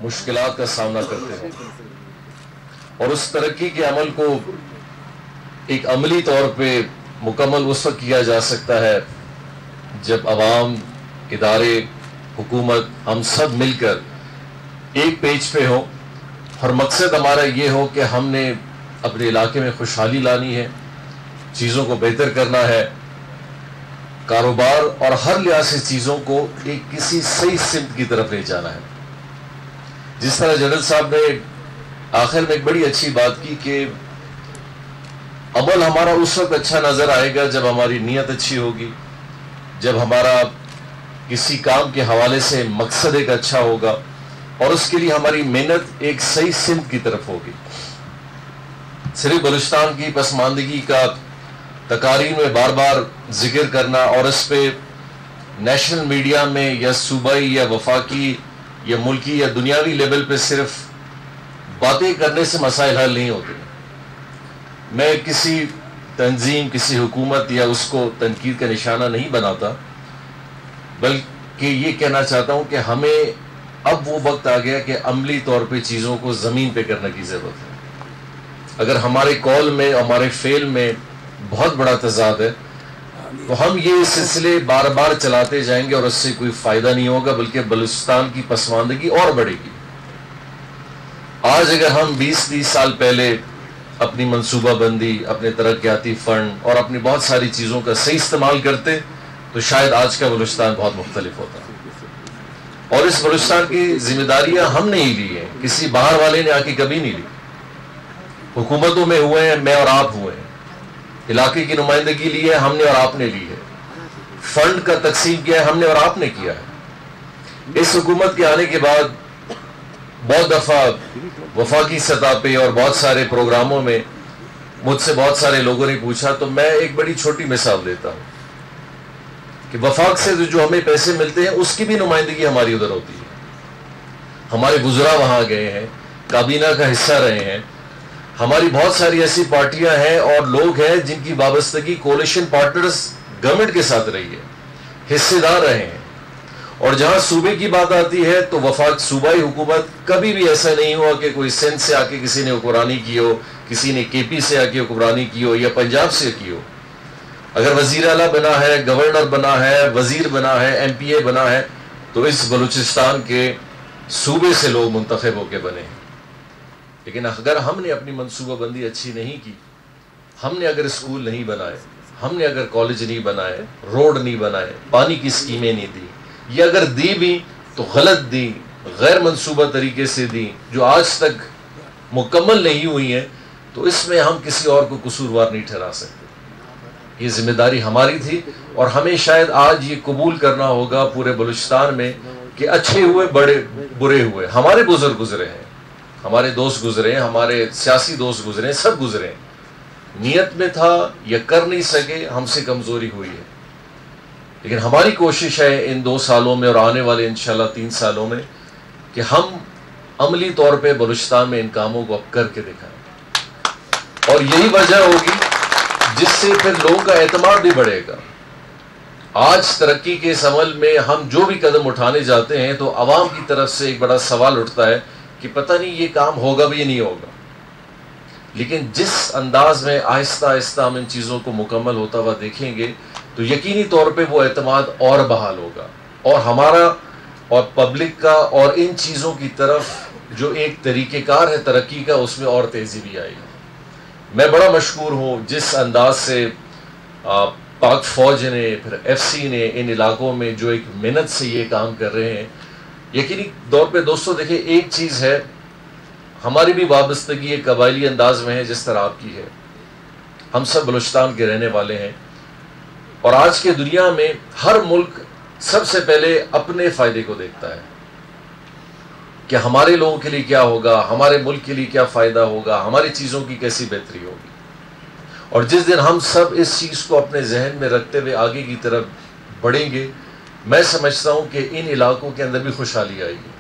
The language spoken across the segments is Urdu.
مشکلات کا سامنا کرتے ہیں، اور اس ترقی کے عمل کو ایک عملی طور پہ مکمل اس وقت کیا جا سکتا ہے جب عوام، ادارے، حکومت، ہم سب مل کر ایک پیج پہ ہوں، اور مقصد ہمارا یہ ہو کہ ہم نے اپنے علاقے میں خوشحالی لانی ہے، چیزوں کو بہتر کرنا ہے، کاروبار اور ہر لحاظ سے چیزوں کو ایک کسی صحیح سمت کی طرف لے جانا ہے۔ جس طرح جنرل صاحب نے آخر میں ایک بڑی اچھی بات کی کہ عمل ہمارا اس وقت اچھا نظر آئے گا جب ہماری نیت اچھی ہوگی، جب ہمارا کسی کام کے حوالے سے مقصد ایک اچھا ہوگا، اور اس کے لیے ہماری محنت ایک صحیح سمت کی طرف ہوگی۔ صرف بلوچستان کی پسماندگی کا تقاریر میں بار بار ذکر کرنا اور اس پہ نیشنل میڈیا میں یا صوبائی یا وفاقی یا ملکی یا دنیاوی لیول پہ صرف باتیں کرنے سے مسائل حل نہیں ہوتے۔ میں کسی تنظیم، کسی حکومت یا اس کو تنقید کا نشانہ نہیں بناتا، بلکہ یہ کہنا چاہتا ہوں کہ ہمیں اب وہ وقت آ گیا کہ عملی طور پہ چیزوں کو زمین پہ کرنے کی ضرورت ہے۔ اگر ہمارے قول میں، ہمارے فعل میں بہت بڑا تضاد ہے تو ہم یہ سلسلے بار بار چلاتے جائیں گے اور اس سے کوئی فائدہ نہیں ہوگا، بلکہ بلوچستان کی پسماندگی اور بڑھے گی۔ آج اگر ہم 20-30 سال پہلے اپنی منصوبہ بندی، اپنے ترقیاتی فنڈ اور اپنی بہت ساری چیزوں کا صحیح استعمال کرتے تو شاید آج کا بلوچستان بہت مختلف ہوتا۔ اور اس بلوچستان کی ذمہ داریاں ہم نے ہی لی ہیں، کسی باہر والے نے آ کے کبھی نہیں لی۔ حکومتوں میں ہوئے ہیں، میں اور آپ ہوئے ہیں، علاقے کی نمائندگی لی ہے ہم نے اور آپ نے لی ہے، فنڈ کا تقسیم کیا ہے ہم نے اور آپ نے کیا ہے۔ اس حکومت کے آنے کے بعد بہت دفعہ وفاقی سطح پہ اور بہت سارے پروگراموں میں مجھ سے بہت سارے لوگوں نے پوچھا، تو میں ایک بڑی چھوٹی مثال دیتا ہوں کہ وفاق سے جو ہمیں پیسے ملتے ہیں اس کی بھی نمائندگی ہماری ادھر ہوتی ہے۔ ہمارے وزراء وہاں گئے ہیں، کابینہ کا حصہ رہے ہیں، ہماری بہت ساری ایسی پارٹیاں ہیں اور لوگ ہیں جن کی وابستگی کولیشن پارٹنرز گورنمنٹ کے ساتھ رہی ہے، حصے دار رہے ہیں۔ اور جہاں صوبے کی بات آتی ہے تو وفاق صوبائی حکومت کبھی بھی ایسا نہیں ہوا کہ کوئی سندھ سے آ کے کسی نے حکمرانی کی ہو، کسی نے کے پی سے آ کے حکمرانی کی ہو یا پنجاب سے کی ہو۔ اگر وزیر اعلیٰ بنا ہے، گورنر بنا ہے، وزیر بنا ہے، ایم پی اے بنا ہے تو اس بلوچستان کے صوبے سے لوگ منتخب ہو کے بنے ہیں۔ لیکن اگر ہم نے اپنی منصوبہ بندی اچھی نہیں کی، ہم نے اگر اسکول نہیں بنائے، ہم نے اگر کالج نہیں بنائے، روڈ نہیں بنائے، پانی کی اسکیمیں نہیں دی، یا اگر دی بھی تو غلط دی، غیر منصوبہ طریقے سے دی، جو آج تک مکمل نہیں ہوئی ہیں، تو اس میں ہم کسی اور کو قصوروار نہیں ٹھہرا سکتے۔ یہ ذمہ داری ہماری تھی اور ہمیں شاید آج یہ قبول کرنا ہوگا پورے بلوچستان میں کہ اچھے ہوئے، بڑے برے ہوئے، ہمارے بزرگ گزرے ہیں، ہمارے دوست گزرے ہیں، ہمارے سیاسی دوست گزرے ہیں، سب گزرے ہیں۔ نیت میں تھا یا کر نہیں سکے، ہم سے کمزوری ہوئی ہے، لیکن ہماری کوشش ہے ان 2 سالوں میں اور آنے والے انشاءاللہ 3 سالوں میں کہ ہم عملی طور پہ بلوچستان میں ان کاموں کو اب کر کے دکھائیں، اور یہی وجہ ہوگی جس سے پھر لوگوں کا اعتماد بھی بڑھے گا۔ آج ترقی کے اس عمل میں ہم جو بھی قدم اٹھانے جاتے ہیں تو عوام کی طرف سے ایک بڑا سوال اٹھتا ہے کہ پتہ نہیں یہ کام ہوگا بھی یا نہیں ہوگا، لیکن جس انداز میں آہستہ آہستہ ہم ان چیزوں کو مکمل ہوتا ہوا دیکھیں گے تو یقینی طور پہ وہ اعتماد اور بحال ہوگا، اور ہمارا اور پبلک کا اور ان چیزوں کی طرف جو ایک طریقہ کار ہے ترقی کا، اس میں اور تیزی بھی آئے گی۔ میں بڑا مشکور ہوں جس انداز سے پاک فوج نے، پھر ایف سی نے ان علاقوں میں جو ایک محنت سے یہ کام کر رہے ہیں۔ یقینی طور پہ دوستو دیکھیں، ایک چیز ہے، ہماری بھی وابستگی ایک قبائلی انداز میں ہے جس طرح آپ کی ہے۔ ہم سب بلوچستان کے رہنے والے ہیں، اور آج کے دنیا میں ہر ملک سب سے پہلے اپنے فائدے کو دیکھتا ہے کہ ہمارے لوگوں کے لیے کیا ہوگا، ہمارے ملک کے لیے کیا فائدہ ہوگا، ہماری چیزوں کی کیسی بہتری ہوگی۔ اور جس دن ہم سب اس چیز کو اپنے ذہن میں رکھتے ہوئے آگے کی طرف بڑھیں گے، میں سمجھتا ہوں کہ ان علاقوں کے اندر بھی خوشحالی آئے گی۔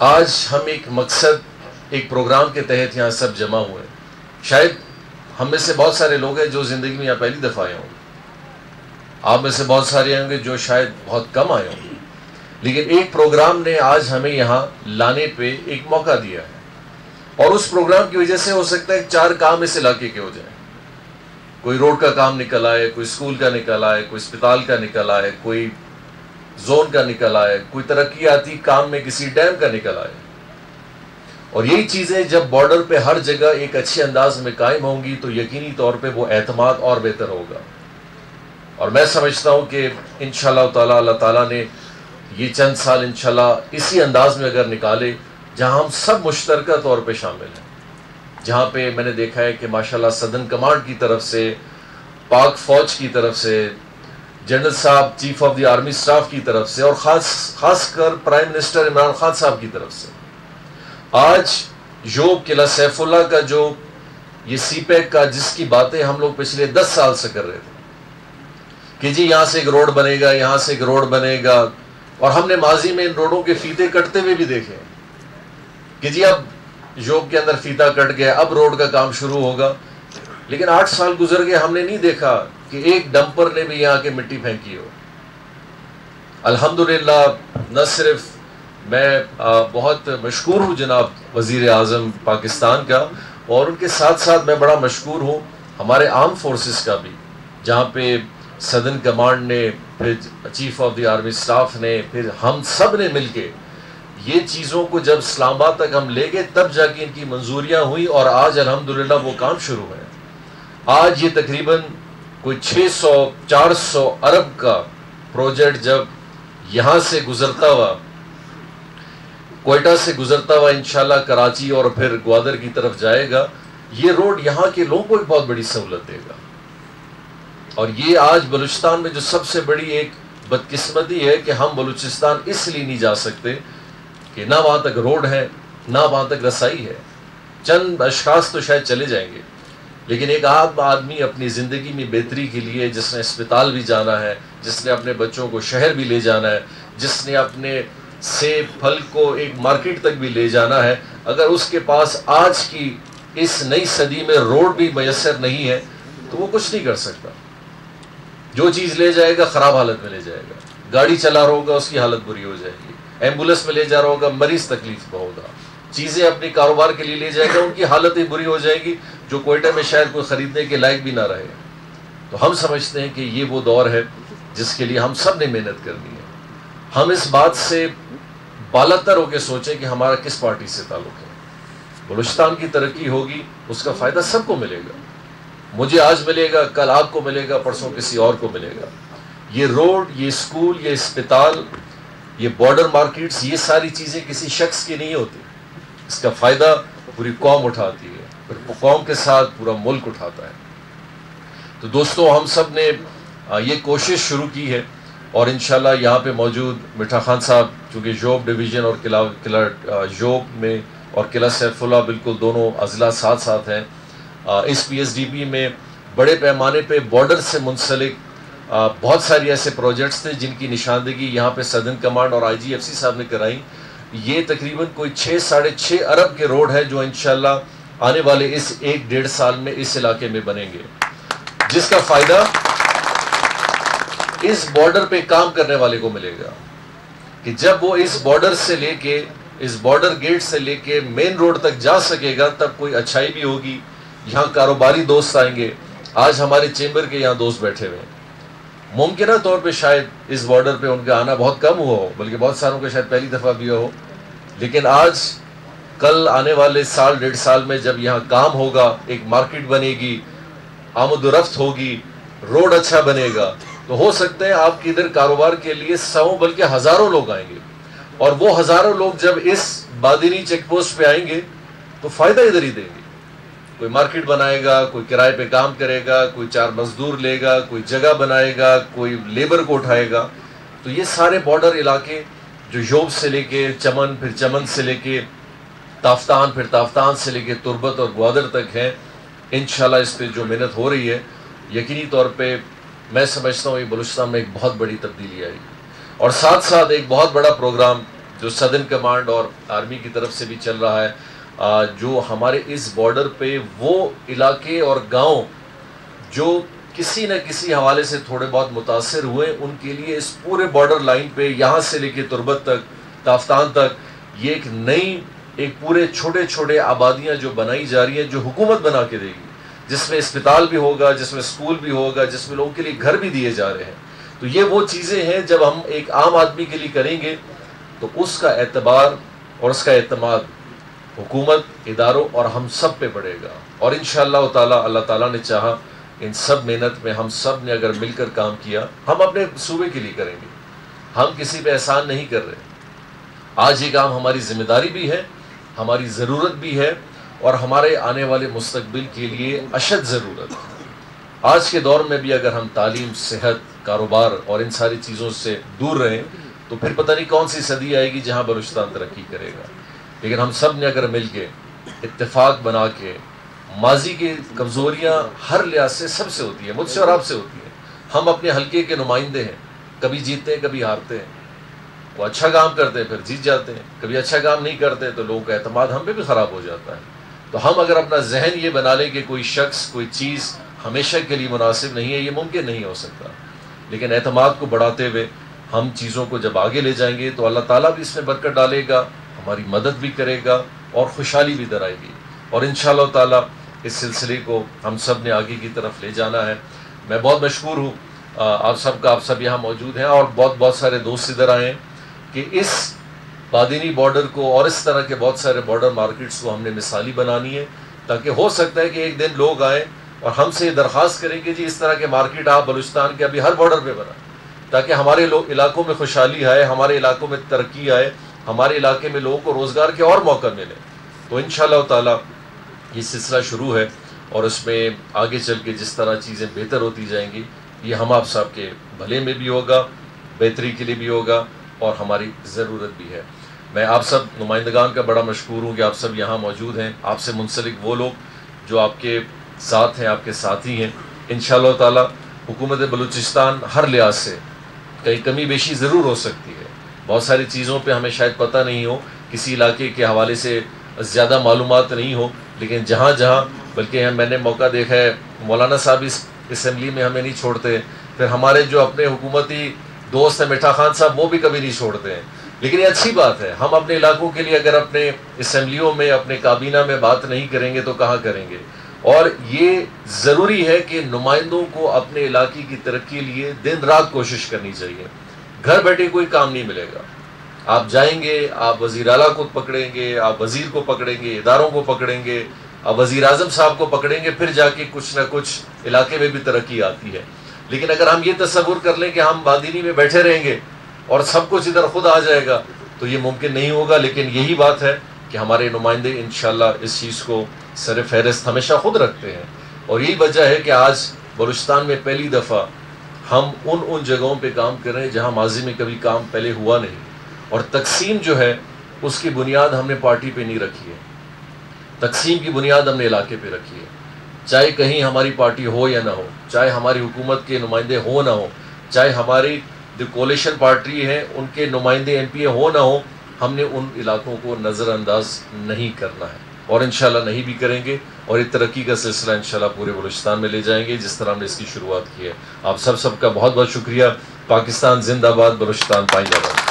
آج ہم ایک مقصد، ایک پروگرام کے تحت یہاں سب جمع ہوئے ہیں۔ شاید ہم میں سے بہت سارے لوگ ہیں جو زندگی میں یہاں پہلی دفعہ آئے ہوں گے، آپ میں سے بہت سارے ہوں گے جو شاید بہت کم آئے ہوں گے، لیکن ایک پروگرام نے آج ہمیں یہاں لانے پہ ایک موقع دیا ہے، اور اس پروگرام کی وجہ سے ہو سکتا ہے 4 کام اس علاقے کے ہو جائیں. کوئی روڈ کا کام نکل آئے، کوئی اسکول کا نکل آئے، کوئی اسپتال کا نکل آئے، کوئی زون کا نکل آئے، کوئی ترقیاتی کام میں کسی ڈیم کا نکل آئے. اور یہی چیزیں جب بارڈر پہ ہر جگہ ایک اچھے انداز میں قائم ہوں گی تو یقینی طور پہ وہ اعتماد اور بہتر ہوگا. اور میں سمجھتا ہوں کہ انشاءاللہ تعالی اللہ تعالیٰ نے یہ چند سال انشاءاللہ اسی انداز میں اگر نکالے جہاں ہم سب مشترکہ طور پہ شامل ہیں، جہاں پہ میں نے دیکھا ہے کہ ماشاءاللہ سدرن کمانڈ کی طرف سے، پاک فوج کی طرف سے، جنرل صاحب chief of the army staff کی طرف سے، اور خاص کر پرائم منسٹر عمران خان صاحب کی طرف سے آج یوب قلعہ سیف اللہ کا جو یہ سی پیک کا جس کی باتیں ہم لوگ پچھلے 10 سال سے کر رہے تھے کہ جی یہاں سے ایک روڈ بنے گا، یہاں سے ایک روڈ بنے گا، اور ہم نے ماضی میں ان روڈوں کے فیتے کٹتے ہوئے بھی دیکھے کہ جی اب یوب کے اندر فیتا کٹ گیا، اب روڈ کا کام شروع ہوگا. لیکن 8 سال گزر گئے، ہم نے نہیں دیکھا کہ ایک ڈمپر نے بھی یہاں کے مٹی پھینکی ہو. الحمدللہ نہ صرف میں بہت مشکور ہوں جناب وزیر اعظم پاکستان کا، اور ان کے ساتھ ساتھ میں بڑا مشکور ہوں ہمارے آرم فورسز کا بھی، جہاں پہ سدرن کمانڈ نے، پھر chief of the army staff نے، پھر ہم سب نے مل کے یہ چیزوں کو جب اسلام آباد تک ہم لے گئے تب جا کے ان کی منظوریاں ہوئی، اور آج الحمدللہ وہ کام شروع ہے. آج یہ تقریباً کوئی 600-400 ارب کا پروجیکٹ جب یہاں سے گزرتا ہوا، کوئٹہ سے گزرتا ہوا انشاءاللہ کراچی اور پھر گوادر کی طرف جائے گا، یہ روڈ یہاں کے لوگوں کو ایک بہت بڑی سہولت دے گا. اور یہ آج بلوچستان میں جو سب سے بڑی ایک بدقسمتی ہے کہ ہم بلوچستان اس لیے نہیں جا سکتے کہ نہ وہاں تک روڈ ہے، نہ وہاں تک رسائی ہے. چند اشخاص تو شاید چلے جائیں گے، لیکن ایک عام آدمی اپنی زندگی میں بہتری کے لیے، جس نے اسپتال بھی جانا ہے، جس نے اپنے بچوں کو شہر بھی لے جانا ہے، جس نے اپنے سیب پھل کو ایک مارکیٹ تک بھی لے جانا ہے، اگر اس کے پاس آج کی اس نئی صدی میں روڈ بھی میسر نہیں ہے تو وہ کچھ نہیں کر سکتا. جو چیز لے جائے گا خراب حالت میں لے جائے گا. گاڑی چلا رہا ہوگا اس کی حالت بری ہو جائے گی، ایمبولینس میں لے جا رہا ہوگا مریض تکلیف میں ہوگا، چیزیں اپنی کاروبار کے لیے لے جائے گا ان کی حالت ہی بری ہو جائے گی جو کوئٹہ میں شاید کوئی خریدنے کے لائق بھی نہ رہے. تو ہم سمجھتے ہیں کہ یہ وہ دور ہے جس کے لیے ہم سب نے محنت کرنی ہے. ہم اس بات سے بالاتر ہو کے سوچیں کہ ہمارا کس پارٹی سے تعلق ہے. بلوچستان کی ترقی ہوگی، اس کا فائدہ سب کو ملے گا. مجھے آج ملے گا، کل آپ کو ملے گا، پرسوں کسی اور کو ملے گا. یہ روڈ، یہ اسکول، یہ اسپتال، یہ بارڈر مارکیٹس، یہ ساری چیزیں کسی شخص کی نہیں ہوتی. اس کا فائدہ پوری قوم اٹھاتی ہے، پھر قوم کے ساتھ پورا ملک اٹھاتا ہے. تو دوستو ہم سب نے یہ کوشش شروع کی ہے، اور انشاءاللہ یہاں پہ موجود میٹھا خان صاحب چونکہ یوب ڈویژن اور قلعہ یوب میں اور قلعہ سیف اللہ بالکل دونوں اضلاع ساتھ ساتھ ہیں. اس پی ایس ڈی پی میں بڑے پیمانے پہ بارڈر سے منسلک بہت ساری ایسے پروجیکٹس تھے جن کی نشاندہی یہاں پہ سدرن کمانڈ اور آئی جی ایف سی صاحب نے کرائی. یہ تقریباً کوئی 6-6.5 ارب کے روڈ ہے جو انشاءاللہ آنے والے اس 1-1.5 سال میں اس علاقے میں بنیں گے، جس کا فائدہ اس بارڈر پہ کام کرنے والے کو ملے گا کہ جب وہ اس بارڈر سے لے کے، اس بارڈر گیٹ سے لے کے مین روڈ تک جا سکے گا تب کوئی اچھائی بھی ہوگی. یہاں کاروباری دوست آئیں گے. آج ہمارے چیمبر کے یہاں دوست بیٹھے ہوئے ہیں، ممکنہ طور پہ شاید اس بارڈر پہ ان کا آنا بہت کم ہوا ہو، بلکہ بہت ساروں کا شاید پہلی دفعہ بھی ہو، لیکن آج کل آنے والے 1.5 سال میں جب یہاں کام ہوگا، ایک مارکیٹ بنے گی، آمد و رفت ہوگی، روڈ اچھا بنے گا، تو ہو سکتا ہے آپ کے ادھر کاروبار کے لیے 100 بلکہ ہزاروں لوگ آئیں گے. اور وہ ہزاروں لوگ جب اس بادینی چیک پوسٹ پہ آئیں گے تو فائدہ ادھر ہی دیں گے. کوئی مارکیٹ بنائے گا، کوئی کرائے پہ کام کرے گا، کوئی 4 مزدور لے گا، کوئی جگہ بنائے گا، کوئی لیبر کو اٹھائے گا. تو یہ سارے بارڈر علاقے جو یوب سے لے کے چمن، پھر چمن سے لے کے تافتان، پھر تافتان سے لے کے تربت اور گوادر تک ہیں، انشاءاللہ اس پہ جو محنت ہو رہی ہے یقینی طور پہ میں سمجھتا ہوں یہ بلوچستان میں ایک بہت بڑی تبدیلی آئے گی. اور ساتھ ساتھ ایک بہت بڑا پروگرام جو سدرن کمانڈ اور آرمی کی طرف سے بھی چل رہا ہے، جو ہمارے اس بارڈر پہ وہ علاقے اور گاؤں جو کسی نہ کسی حوالے سے تھوڑے بہت متاثر ہوئے، ان کے لیے اس پورے بارڈر لائن پہ یہاں سے لے کے تربت تک، تافتان تک، یہ ایک نئی، ایک پورے چھوٹے چھوٹے آبادیاں جو بنائی جا رہی ہیں، جو حکومت بنا کے دے گی، جس میں اسپتال بھی ہوگا، جس میں اسکول بھی ہوگا، جس میں لوگوں کے لیے گھر بھی دیے جا رہے ہیں. تو یہ وہ چیزیں ہیں جب ہم ایک عام آدمی کے لیے کریں گے تو اس کا اعتبار اور اس کا اعتماد حکومت، اداروں اور ہم سب پہ بڑھے گا. اور انشاءاللہ تعالی، اللہ تعالیٰ نے چاہا، ان سب محنت میں ہم سب نے اگر مل کر کام کیا، ہم اپنے صوبے کے لیے کریں گے، ہم کسی پہ احسان نہیں کر رہے. آج یہ کام ہماری ذمہ داری بھی ہے، ہماری ضرورت بھی ہے، اور ہمارے آنے والے مستقبل کے لیے اشد ضرورت ہے. آج کے دور میں بھی اگر ہم تعلیم، صحت، کاروبار اور ان ساری چیزوں سے دور رہیں تو پھر پتہ نہیں کون سی صدی آئے گی جہاں بلوچستان ترقی کرے گا. لیکن ہم سب نے اگر مل کے اتفاق بنا کے، ماضی کی کمزوریاں ہر لحاظ سے سب سے ہوتی ہیں، مجھ سے اور آپ سے ہوتی ہیں، ہم اپنے حلقے کے نمائندے ہیں، کبھی جیتتے ہیں کبھی ہارتے ہیں. وہ اچھا کام کرتے ہیں پھر جیت جاتے ہیں، کبھی اچھا کام نہیں کرتے تو لوگوں کا اعتماد ہم پہ بھی خراب ہو جاتا ہے. تو ہم اگر اپنا ذہن یہ بنا لیں کہ کوئی شخص، کوئی چیز ہمیشہ کے لیے مناسب نہیں ہے، یہ ممکن نہیں ہو سکتا. لیکن اعتماد کو بڑھاتے ہوئے ہم چیزوں کو جب آگے لے جائیں گے تو اللہ تعالیٰ بھی اس میں برکت ڈالے گا، ہماری مدد بھی کرے گا اور خوشحالی بھی درائے گی. اور انشاءاللہ تعالیٰ اس سلسلے کو ہم سب نے آگے کی طرف لے جانا ہے. میں بہت مشکور ہوں آپ سب کا، آپ سب یہاں موجود ہیں اور بہت سارے دوست ادھر آئے ہیں کہ اس بادینی بارڈر کو اور اس طرح کے بہت سارے بارڈر مارکیٹس کو ہم نے مثالی بنانی ہے، تاکہ ہو سکتا ہے کہ ایک دن لوگ آئیں اور ہم سے یہ درخواست کریں کہ جی اس طرح کے مارکیٹ آپ بلوچستان کے ابھی ہر بارڈر پہ بنا، تاکہ ہمارے علاقوں میں خوشحالی آئے، ہمارے علاقوں میں ترقی آئے، ہمارے علاقے میں لوگوں کو روزگار کے اور موقع ملے. تو انشاءاللہ تعالیٰ یہ سلسلہ شروع ہے اور اس میں آگے چل کے جس طرح چیزیں بہتر ہوتی جائیں گی، یہ ہم آپ صاحب کے بھلے میں بھی ہوگا، بہتری کے لیے بھی ہوگا اور ہماری ضرورت بھی ہے. میں آپ سب نمائندگان کا بڑا مشکور ہوں کہ آپ سب یہاں موجود ہیں، آپ سے منسلک وہ لوگ جو آپ کے ساتھ ہیں، آپ کے ساتھی ہیں. انشاءاللہ تعالیٰ حکومت بلوچستان ہر لحاظ سے کئی کمی بیشی ضرور ہو سکتی ہے، بہت ساری چیزوں پہ ہمیں شاید پتہ نہیں ہو، کسی علاقے کے حوالے سے زیادہ معلومات نہیں ہو، لیکن جہاں جہاں، بلکہ میں نے موقع دیکھا ہے مولانا صاحب اس اسمبلی میں ہمیں نہیں چھوڑتے، پھر ہمارے جو اپنے حکومتی دوست ہیں میٹھا خان صاحب وہ بھی کبھی نہیں چھوڑتے ہیں. لیکن یہ اچھی بات ہے، ہم اپنے علاقوں کے لیے اگر اپنے اسمبلیوں میں، اپنے کابینہ میں بات نہیں کریں گے تو کہاں کریں گے. اور یہ ضروری ہے کہ نمائندوں کو اپنے علاقے کی ترقی لیے دن رات کوشش کرنی چاہیے. گھر بیٹھے کوئی کام نہیں ملے گا. آپ جائیں گے، آپ وزیر اعلیٰ کو پکڑیں گے، آپ وزیر کو پکڑیں گے، اداروں کو پکڑیں گے، آپ وزیر اعظم صاحب کو پکڑیں گے، پھر جا کے کچھ نہ کچھ علاقے میں بھی ترقی آتی ہے. لیکن اگر ہم یہ تصور کر لیں کہ ہم بادینی میں بیٹھے رہیں گے اور سب کچھ ادھر خود آ جائے گا تو یہ ممکن نہیں ہوگا. لیکن یہی بات ہے کہ ہمارے نمائندے انشاءاللہ اس چیز کو سر فہرست ہمیشہ خود رکھتے ہیں. اور یہی وجہ ہے کہ آج بلوچستان میں پہلی دفعہ ہم ان جگہوں پہ کام کر رہے ہیں جہاں ماضی میں کبھی کام پہلے ہوا نہیں. اور تقسیم جو ہے اس کی بنیاد ہم نے پارٹی پہ نہیں رکھی ہے، تقسیم کی بنیاد ہم نے علاقے پہ رکھی ہے. چاہے کہیں ہماری پارٹی ہو یا نہ ہو، چاہے ہماری حکومت کے نمائندے ہو نہ ہو، چاہے ہماری جو کولیشن پارٹی ہے ان کے نمائندے ایم پی ہو نہ ہو، ہم نے ان علاقوں کو نظر انداز نہیں کرنا ہے اور انشاءاللہ نہیں بھی کریں گے. اور یہ ترقی کا سلسلہ انشاءاللہ پورے بلوچستان میں لے جائیں گے جس طرح ہم نے اس کی شروعات کی ہے. آپ سب کا بہت بہت شکریہ. پاکستان زندہ باد، بلوچستان پائندہ باد.